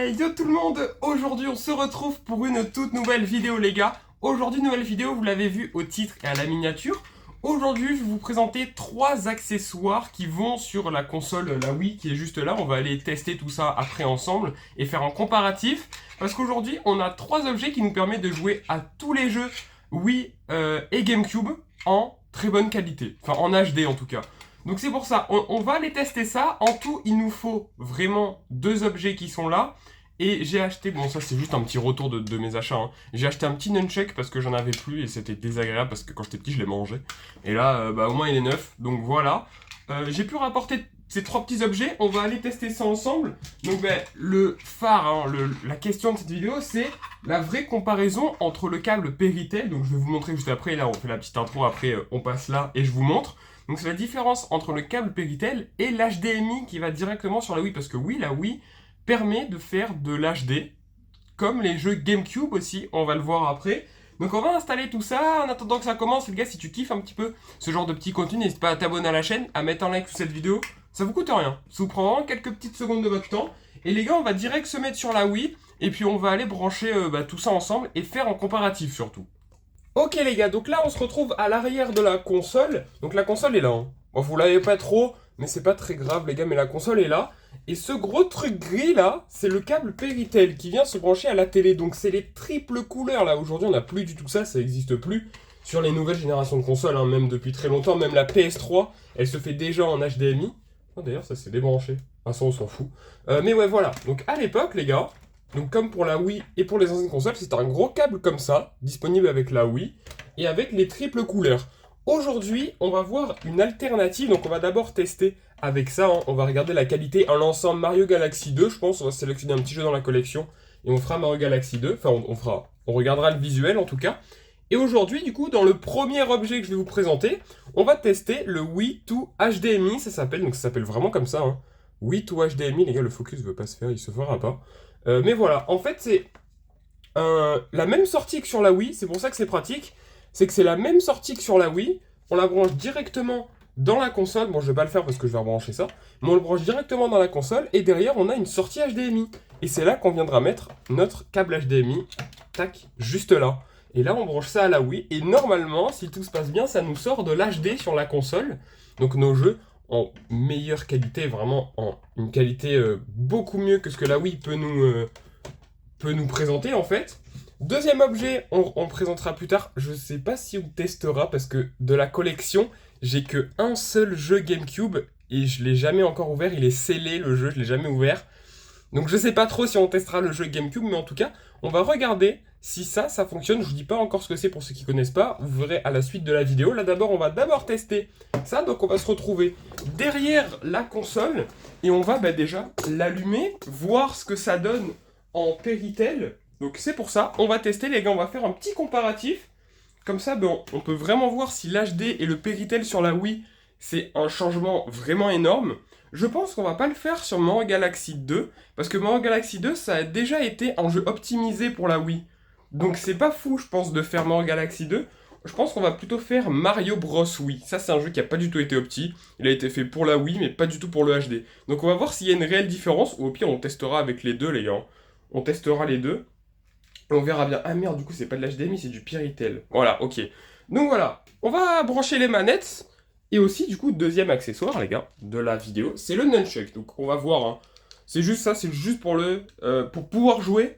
Hey, yo tout le monde! Aujourd'hui on se retrouve pour une toute nouvelle vidéo les gars. Aujourd'hui nouvelle vidéo, vous l'avez vu au titre et à la miniature. Aujourd'hui je vais vous présenter 3 accessoires qui vont sur la console, la Wii qui est juste là. On va aller tester tout ça après ensemble et faire un comparatif. Parce qu'aujourd'hui on a 3 objets qui nous permettent de jouer à tous les jeux Wii et GameCube en très bonne qualité. Enfin en HD en tout cas. Donc c'est pour ça, on va aller tester ça. En tout, il nous faut vraiment 2 objets qui sont là. Et j'ai acheté, bon ça c'est juste un petit retour de mes achats, hein. J'ai acheté un petit nunchuck parce que j'en avais plus et c'était désagréable parce que quand j'étais petit je les mangeais. Et là, au moins il est neuf, donc voilà. J'ai pu rapporter ces 3 petits objets, on va aller tester ça ensemble. Donc le phare, hein, la question de cette vidéo, c'est la vraie comparaison entre le câble Péritel. Donc je vais vous montrer juste après, là on fait la petite intro, après on passe là et je vous montre. Donc c'est la différence entre le câble Péritel et l'HDMI qui va directement sur la Wii. Parce que oui, la Wii permet de faire de l'HD, comme les jeux GameCube aussi, on va le voir après. Donc on va installer tout ça, en attendant que ça commence, les gars, si tu kiffes un petit peu ce genre de petit contenu, n'hésite pas à t'abonner à la chaîne, à mettre un like sous cette vidéo, ça vous coûte rien. Ça vous prend vraiment quelques petites secondes de votre temps. Et les gars, on va direct se mettre sur la Wii, et puis on va aller brancher tout ça ensemble, et faire un comparatif surtout. Ok les gars, donc là on se retrouve à l'arrière de la console. Donc la console est là, hein. Bon, vous l'avez pas trop, mais c'est pas très grave les gars, mais la console est là. Et ce gros truc gris là, c'est le câble Péritel qui vient se brancher à la télé. Donc c'est les triples couleurs là. Aujourd'hui on n'a plus du tout ça, ça n'existe plus sur les nouvelles générations de consoles, hein, même depuis très longtemps. Même la PS3, elle se fait déjà en HDMI. Oh, d'ailleurs ça s'est débranché. Ah ça on s'en fout. Mais ouais voilà, donc à l'époque les gars, donc comme pour la Wii et pour les anciennes consoles, c'était un gros câble comme ça, disponible avec la Wii, et avec les triples couleurs. Aujourd'hui, on va voir une alternative, donc on va d'abord tester avec ça, hein. On va regarder la qualité en lançant Mario Galaxy 2, je pense, on va sélectionner un petit jeu dans la collection, et on fera Mario Galaxy 2, enfin on regardera le visuel en tout cas. Et aujourd'hui, du coup, dans le premier objet que je vais vous présenter, on va tester le Wii to HDMI, ça s'appelle, donc ça s'appelle vraiment comme ça, hein. Wii to HDMI, les gars, le focus veut pas se faire, il se fera pas. Mais voilà, en fait c'est la même sortie que sur la Wii, c'est pour ça que c'est pratique. C'est que c'est la même sortie que sur la Wii, on la branche directement dans la console. Bon, je vais pas le faire parce que je vais rebrancher ça, mais on le branche directement dans la console et derrière on a une sortie HDMI. Et c'est là qu'on viendra mettre notre câble HDMI, tac, juste là. Et là on branche ça à la Wii et normalement, si tout se passe bien, ça nous sort de l'HD sur la console. Donc nos jeux en meilleure qualité, vraiment en une qualité beaucoup mieux que ce que la Wii peut nous présenter en fait. Deuxième objet, on présentera plus tard. Je sais pas si on testera parce que de la collection, j'ai que un seul jeu GameCube et je l'ai jamais encore ouvert. Il est scellé le jeu, je l'ai jamais ouvert. Donc je sais pas trop si on testera le jeu GameCube, mais en tout cas, on va regarder si ça fonctionne. Je vous dis pas encore ce que c'est pour ceux qui connaissent pas. Vous verrez à la suite de la vidéo. Là d'abord, on va d'abord tester ça. Donc on va se retrouver derrière la console et on va déjà l'allumer, voir ce que ça donne en Péritel. Donc c'est pour ça, on va tester les gars, on va faire un petit comparatif. Comme ça, on peut vraiment voir si l'HD et le Péritel sur la Wii, c'est un changement vraiment énorme. Je pense qu'on va pas le faire sur Mario Galaxy 2, parce que Mario Galaxy 2, ça a déjà été un jeu optimisé pour la Wii. Donc c'est pas fou, je pense, de faire Mario Galaxy 2. Je pense qu'on va plutôt faire Mario Bros Wii. Ça, c'est un jeu qui a pas du tout été opti. Il a été fait pour la Wii, mais pas du tout pour le HD. Donc on va voir s'il y a une réelle différence, ou au pire, on testera avec les deux, les gars. On testera les deux. Et on verra bien. Ah merde, du coup, c'est pas de l'HDMI, c'est du Péritel. Voilà, ok. Donc voilà, on va brancher les manettes. Et aussi, du coup, deuxième accessoire, les gars, de la vidéo, c'est le nunchuck. Donc on va voir, hein. C'est juste ça, c'est juste pour pour pouvoir jouer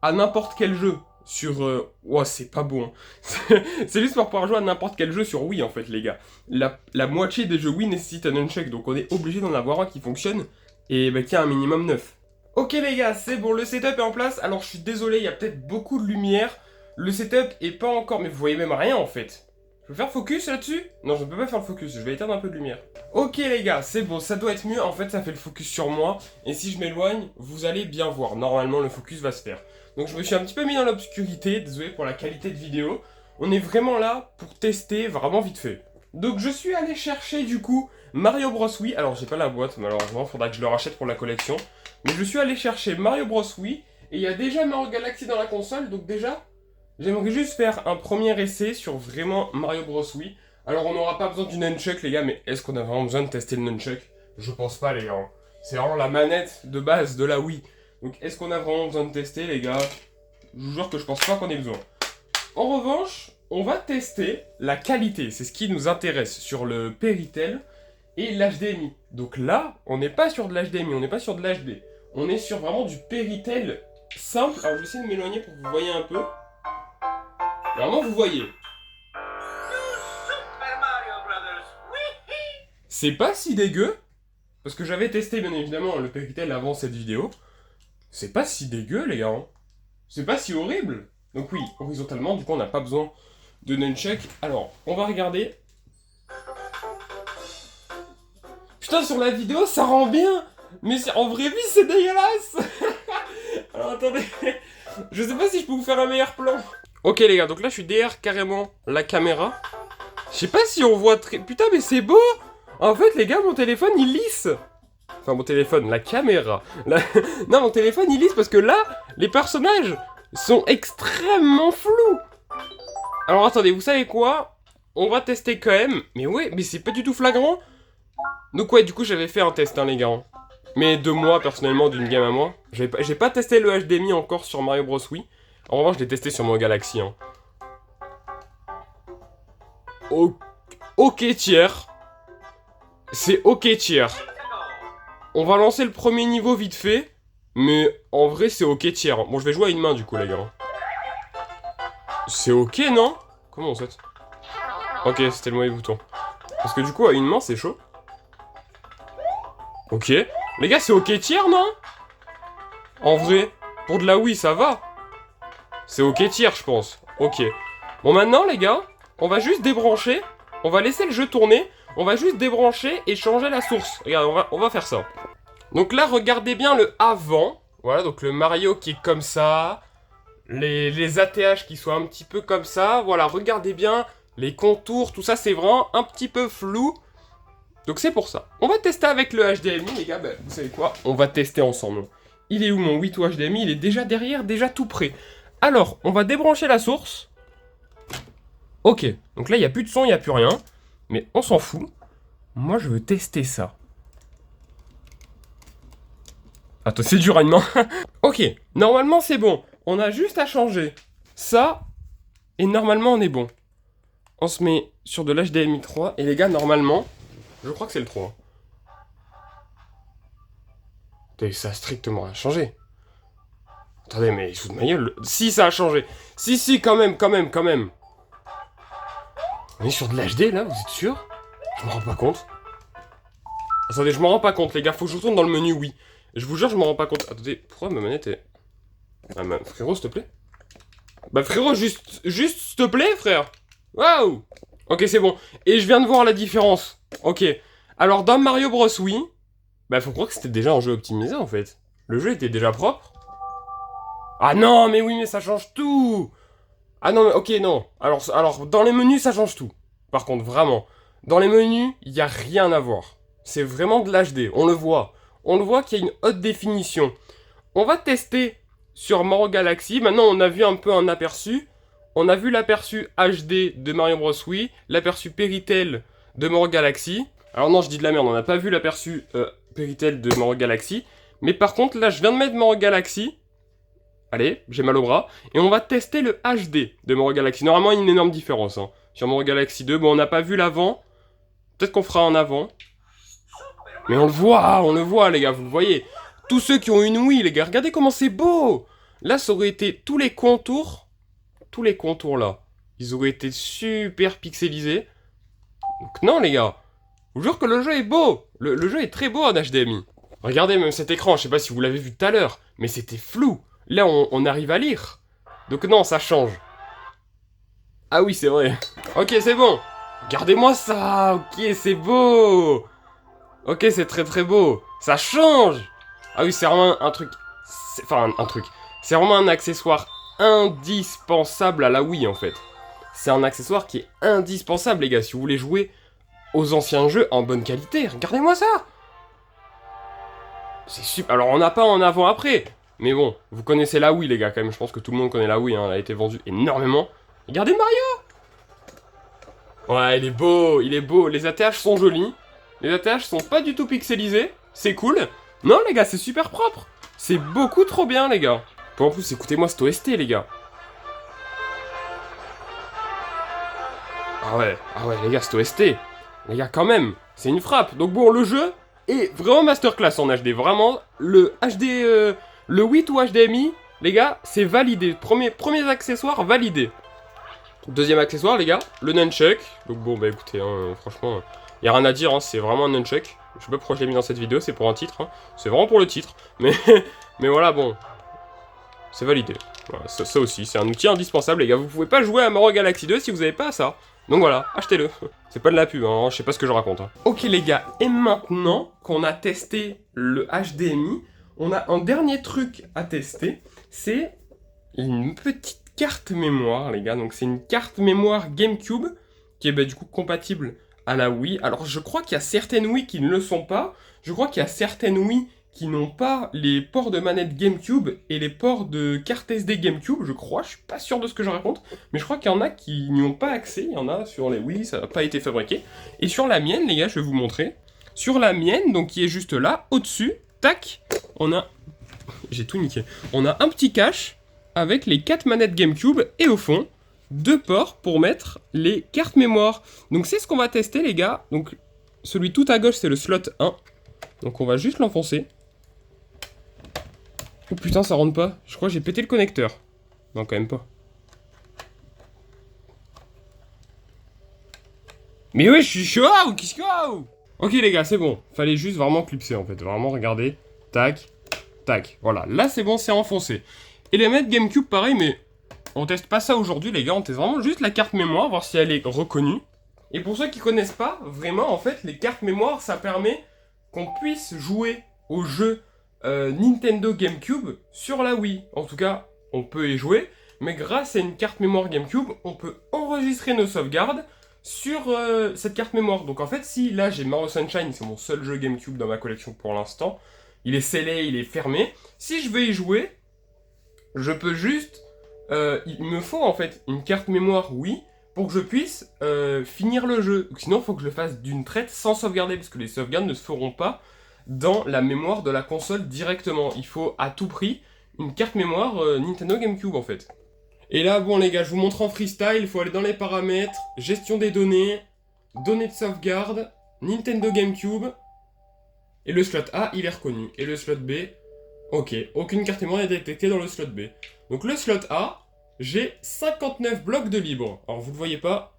à n'importe quel jeu. Sur... Oh, c'est pas beau, hein. C'est juste pour pouvoir jouer à n'importe quel jeu sur Wii, en fait, les gars. La moitié des jeux Wii nécessitent un nunchuck, donc on est obligé d'en avoir un qui fonctionne et qui a un minimum neuf. Ok les gars, c'est bon, le setup est en place. Alors je suis désolé, il y a peut-être beaucoup de lumière. Le setup est pas encore... Mais vous voyez même rien en fait. Je peux faire focus là-dessus? Non, je ne peux pas faire le focus, je vais éteindre un peu de lumière. Ok les gars, c'est bon, ça doit être mieux. En fait, ça fait le focus sur moi. Et si je m'éloigne, vous allez bien voir. Normalement, le focus va se faire. Donc je me suis un petit peu mis dans l'obscurité. Désolé pour la qualité de vidéo. On est vraiment là pour tester vraiment vite fait. Donc je suis allé chercher du coup Mario Bros Wii. Alors j'ai pas la boîte malheureusement, faudra que je le rachète pour la collection. Mais je suis allé chercher Mario Bros Wii. Et il y a déjà Mario Galaxy dans la console. Donc déjà, j'aimerais juste faire un premier essai sur vraiment Mario Bros Wii. Alors on n'aura pas besoin du nunchuck les gars. Mais est-ce qu'on a vraiment besoin de tester le nunchuck? Je pense pas les gars. C'est vraiment la manette de base de la Wii. Donc est-ce qu'on a vraiment besoin de tester les gars? Je vous jure que je pense pas qu'on ait besoin. En revanche, on va tester la qualité, c'est ce qui nous intéresse sur le Péritel et l'HDMI. Donc là, on n'est pas sur de l'HDMI, on n'est pas sur de l'HD. On est sur vraiment du Péritel simple. Alors je vais essayer de m'éloigner pour que vous voyez un peu. Normalement vous voyez. C'est pas si dégueu, parce que j'avais testé bien évidemment le Péritel avant cette vidéo. C'est pas si dégueu les gars, hein. C'est pas si horrible. Donc oui, horizontalement, du coup on n'a pas besoin de nunchuck. Alors, on va regarder. Putain, sur la vidéo ça rend bien, mais en vraie vie c'est dégueulasse. Alors attendez, je sais pas si je peux vous faire un meilleur plan. Ok les gars, donc là je suis derrière carrément la caméra. Je sais pas si on voit très... Putain mais c'est beau. En fait les gars, mon téléphone il lisse. Enfin mon téléphone, la caméra. Non mon téléphone il lisse parce que là, les personnages sont extrêmement flous. Alors attendez, vous savez quoi? On va tester quand même. Mais ouais, mais c'est pas du tout flagrant. Donc ouais, du coup j'avais fait un test hein les gars. Mais de moi personnellement, d'une game à moi. J'ai pas testé le HDMI encore sur Mario Bros Wii. En revanche, je l'ai testé sur mon Galaxy. Hein. Ok tiers. C'est ok tiers. On va lancer le premier niveau vite fait. Mais en vrai, c'est ok tiers. Bon, je vais jouer à une main du coup, les gars. C'est ok, non? Comment on saute? Ok, c'était le mauvais bouton. Parce que du coup, à une main, c'est chaud. Ok. Les gars, c'est ok tiers, non? En vrai, pour de la Wii, ça va. C'est ok tiers, je pense. Ok. Bon, maintenant, les gars, on va juste débrancher. On va laisser le jeu tourner. On va juste débrancher et changer la source. Regarde, on va faire ça. Donc là, regardez bien le avant. Voilà, donc le Mario qui est comme ça. Les ATH qui sont un petit peu comme ça. Voilà, regardez bien les contours. Tout ça, c'est vraiment un petit peu flou. Donc c'est pour ça. On va tester avec le HDMI, les gars. Ben, vous savez quoi? On va tester ensemble. Il est où mon 8 ou HDMI? Il est déjà derrière, déjà tout prêt. Alors, on va débrancher la source. Ok, donc là, il n'y a plus de son, il n'y a plus rien. Mais on s'en fout. Moi, je veux tester ça. Attends, c'est dur à une main. Ok, normalement, c'est bon. On a juste à changer ça. Et normalement, on est bon. On se met sur de l'HDMI 3. Et les gars, normalement, je crois que c'est le 3. Ça a strictement rien changé. Attendez, mais il se fout de ma gueule. Si, ça a changé. Si, quand même. On est sur de l'HD, là, vous êtes sûr? Je me rends pas compte. Attendez, je m'en rends pas compte, les gars. Faut que je retourne dans le menu, oui. Je vous jure, je m'en rends pas compte. Attendez, pourquoi ma manette est... Ah, frérot, s'il te plaît. Bah, frérot, juste, s'il te plaît, frère. Waouh. Ok, c'est bon. Et je viens de voir la différence. Ok. Alors, dans Mario Bros Wii, bah, faut croire que c'était déjà un jeu optimisé, en fait. Le jeu était déjà propre. Ah non, mais oui, mais ça change tout. Ah non, mais ok, non. Alors, dans les menus, ça change tout. Par contre, vraiment. Dans les menus, il n'y a rien à voir. C'est vraiment de l'HD, on le voit. On le voit qu'il y a une haute définition. On va tester sur Mario Galaxy. Maintenant, on a vu un peu un aperçu. On a vu l'aperçu HD de Mario Bros Wii, l'aperçu Péritel de Mario Galaxy. Alors non, je dis de la merde, on n'a pas vu l'aperçu Péritel de Mario Galaxy. Mais par contre, là, je viens de mettre Mario Galaxy. Allez, j'ai mal au bras. Et on va tester le HD de Mario Galaxy. Normalement, il y a une énorme différence. Hein. Sur Mario Galaxy 2, bon, on n'a pas vu l'avant. Peut-être qu'on fera un avant. Mais on le voit, les gars, vous le voyez. Tous ceux qui ont une Wii, les gars, regardez comment c'est beau. Là, ça aurait été tous les contours là. Ils auraient été super pixelisés. Donc non, les gars. Je vous jure que le jeu est beau. Le jeu est très beau en HDMI. Regardez même cet écran, je sais pas si vous l'avez vu tout à l'heure, mais c'était flou. Là, on arrive à lire. Donc non, ça change. Ah oui, c'est vrai. Ok, c'est bon. Regardez-moi ça. Ok, c'est beau. Ok, c'est très très beau. Ça change. Ah oui, c'est vraiment un truc... Enfin, un truc. C'est vraiment un accessoire indispensable à la Wii, en fait. C'est un accessoire qui est indispensable, les gars, si vous voulez jouer aux anciens jeux en bonne qualité. Regardez-moi ça. C'est super. Alors, on n'a pas en avant-après. Mais bon, vous connaissez la Wii, les gars, quand même. Je pense que tout le monde connaît la Wii, hein. Elle a été vendue énormément. Regardez Mario. Ouais, il est beau, il est beau. Les ATH sont jolis. Les ATH sont pas du tout pixelisés. C'est cool. Non, les gars, c'est super propre. C'est beaucoup trop bien, les gars. Bon, en plus, écoutez-moi cet OST, les gars. Ah ouais, les gars, cet OST. Les gars, quand même, c'est une frappe. Donc bon, le jeu est vraiment masterclass en HD. Vraiment, le HD, le 8 ou HDMI, les gars, c'est validé. Premier accessoire validé. Deuxième accessoire, les gars, le nunchuck. Donc bon, bah écoutez, hein, franchement, y a rien à dire, hein, c'est vraiment un nunchuck. Je sais pas pourquoi je l'ai mis dans cette vidéo, c'est pour un titre. Hein. C'est vraiment pour le titre. Mais voilà, bon, c'est validé. Voilà, ça aussi, c'est un outil indispensable, les gars. Vous pouvez pas jouer à Mario Galaxy 2 si vous avez pas ça. Donc voilà, achetez-le. C'est pas de la pub, hein, je sais pas ce que je raconte. Hein. Ok les gars, et maintenant qu'on a testé le HDMI, on a un dernier truc à tester, c'est une petite carte mémoire, les gars. Donc c'est une carte mémoire GameCube, qui est bah, du coup compatible à la Wii. Alors je crois qu'il y a certaines Wii qui ne le sont pas, je crois qu'il y a certaines Wii qui n'ont pas les ports de manette GameCube et les ports de carte SD GameCube, je crois, je suis pas sûr de ce que je raconte, mais je crois qu'il y en a qui n'y ont pas accès, il y en a sur les Wii, ça n'a pas été fabriqué. Et sur la mienne, les gars, je vais vous montrer. Sur la mienne, donc qui est juste là, au-dessus, tac, on a... J'ai tout niqué. On a un petit cache avec les 4 manettes GameCube et au fond, 2 ports pour mettre les cartes mémoire. Donc c'est ce qu'on va tester, les gars. Donc celui tout à gauche, c'est le slot 1. Donc on va juste l'enfoncer. Oh putain, ça rentre pas. Je crois que j'ai pété le connecteur. Non, quand même pas. Mais ouais, je suis chaud. Qu'est-ce que... Ok les gars, c'est bon. Fallait juste vraiment clipser en fait. Vraiment, regardez. Tac, tac. Voilà, là c'est bon, c'est enfoncé. Et les manettes GameCube, pareil, mais on teste pas ça aujourd'hui les gars. On teste vraiment juste la carte mémoire, voir si elle est reconnue. Et pour ceux qui connaissent pas, vraiment en fait, les cartes mémoire, ça permet qu'on puisse jouer aux jeux Nintendo GameCube sur la Wii. En tout cas, on peut y jouer, mais grâce à une carte mémoire GameCube, on peut enregistrer nos sauvegardes sur cette carte mémoire. Donc en fait, si là j'ai Mario Sunshine, c'est mon seul jeu GameCube dans ma collection pour l'instant, il est scellé, il est fermé. Si je veux y jouer, je peux juste... il me faut en fait une carte mémoire Wii pour que je puisse finir le jeu. Sinon, il faut que je le fasse d'une traite sans sauvegarder, parce que les sauvegardes ne se feront pas dans la mémoire de la console directement. Il faut à tout prix une carte mémoire Nintendo GameCube en fait. Et là, bon les gars, je vous montre en freestyle, il faut aller dans les paramètres, gestion des données, données de sauvegarde, Nintendo GameCube, et le slot A, il est reconnu. Et le slot B, ok, aucune carte mémoire n'est détectée dans le slot B. Donc le slot A, j'ai 59 blocs de libre. Alors vous le voyez pas,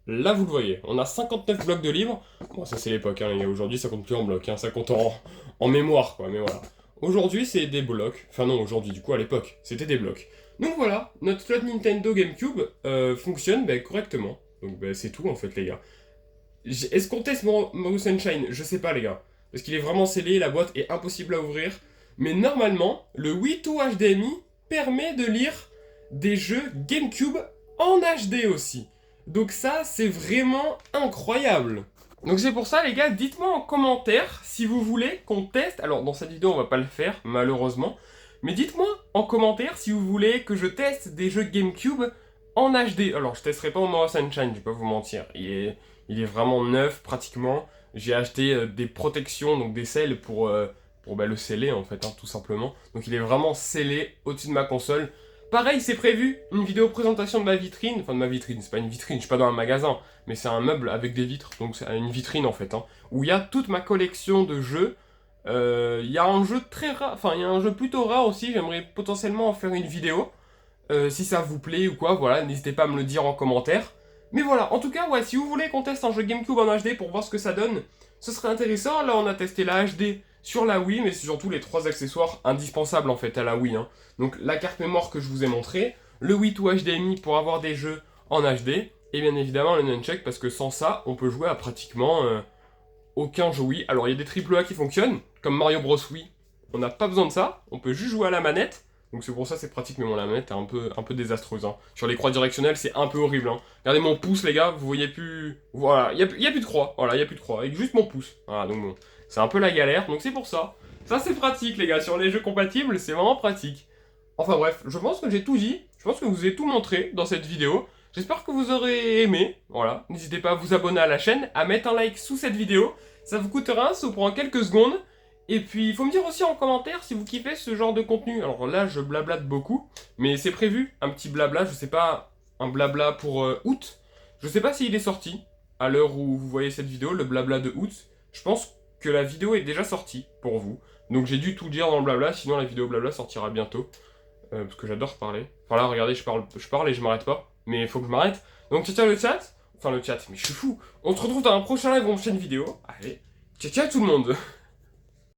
là vous le voyez, on a 59 blocs de libre. Bon ça c'est l'époque, hein, les gars, aujourd'hui ça compte plus en blocs, hein, ça compte en mémoire quoi, mais voilà. Aujourd'hui c'est des blocs, enfin non aujourd'hui du coup à l'époque, c'était des blocs. Donc voilà, notre slot Nintendo GameCube fonctionne correctement. Donc c'est tout en fait les gars. Est-ce qu'on teste Mario Sunshine? Je sais pas les gars. Parce qu'il est vraiment scellé, la boîte est impossible à ouvrir. Mais normalement, le Wii to HDMI permet de lire des jeux GameCube en HD aussi. Donc ça, c'est vraiment incroyable. Donc c'est pour ça les gars, dites-moi en commentaire si vous voulez qu'on teste. Alors dans cette vidéo, on va pas le faire, malheureusement. Mais dites-moi en commentaire si vous voulez que je teste des jeux GameCube en HD. Alors je testerai pas au Mario Sunshine, je vais pas vous mentir. Il est vraiment neuf pratiquement. J'ai acheté des protections, donc des scelles pour le sceller en fait, hein, tout simplement. Donc il est vraiment scellé au-dessus de ma console. Pareil, c'est prévu une vidéo présentation de ma vitrine. Enfin de ma vitrine, c'est pas une vitrine, je suis pas dans un magasin. Mais c'est un meuble avec des vitres, donc c'est une vitrine en fait. Hein, où il y a toute ma collection de jeux. Il y a un jeu très rare, enfin il y a un jeu plutôt rare aussi, j'aimerais potentiellement en faire une vidéo. Si ça vous plaît ou quoi, voilà, n'hésitez pas à me le dire en commentaire. Mais voilà, en tout cas, ouais, si vous voulez qu'on teste un jeu GameCube en HD pour voir ce que ça donne, ce serait intéressant. Là, on a testé la HD sur la Wii, mais c'est surtout les 3 accessoires indispensables en fait à la Wii. Hein. Donc la carte mémoire que je vous ai montré, le Wii to HDMI pour avoir des jeux en HD, et bien évidemment le nunchuck, parce que sans ça, on peut jouer à pratiquement aucun jeu Wii. Alors il y a des AAA qui fonctionnent, comme Mario Bros Wii, on n'a pas besoin de ça, on peut juste jouer à la manette. Donc c'est pour ça c'est pratique, mais bon la manette est un peu désastreuse. Hein. Sur les croix directionnelles c'est un peu horrible. Hein. Regardez mon pouce les gars, vous voyez plus... Voilà, il y a plus de croix, voilà, il y a plus de croix, avec juste mon pouce. Voilà, donc bon, c'est un peu la galère, donc c'est pour ça. Ça c'est pratique les gars, sur les jeux compatibles c'est vraiment pratique. Enfin bref, je pense que j'ai tout dit, je pense que je vous ai tout montré dans cette vidéo. J'espère que vous aurez aimé, voilà. N'hésitez pas à vous abonner à la chaîne, à mettre un like sous cette vidéo. Ça vous coûte rien, ça vous prend quelques secondes. Et puis, il faut me dire aussi en commentaire si vous kiffez ce genre de contenu. Alors là, je blablate beaucoup, mais c'est prévu, un petit blabla, je sais pas, un blabla pour août. Je sais pas s'il est sorti, à l'heure où vous voyez cette vidéo, le blabla de août. Je pense que la vidéo est déjà sortie pour vous. Donc j'ai dû tout dire dans le blabla, sinon la vidéo blabla sortira bientôt. Parce que j'adore parler. Enfin là, regardez, je parle et je m'arrête pas. Mais il faut que je m'arrête. Donc ciao ciao le chat. Enfin le chat, mais je suis fou. On se retrouve dans un prochain live ou une prochaine vidéo. Allez, ciao ciao tout le monde.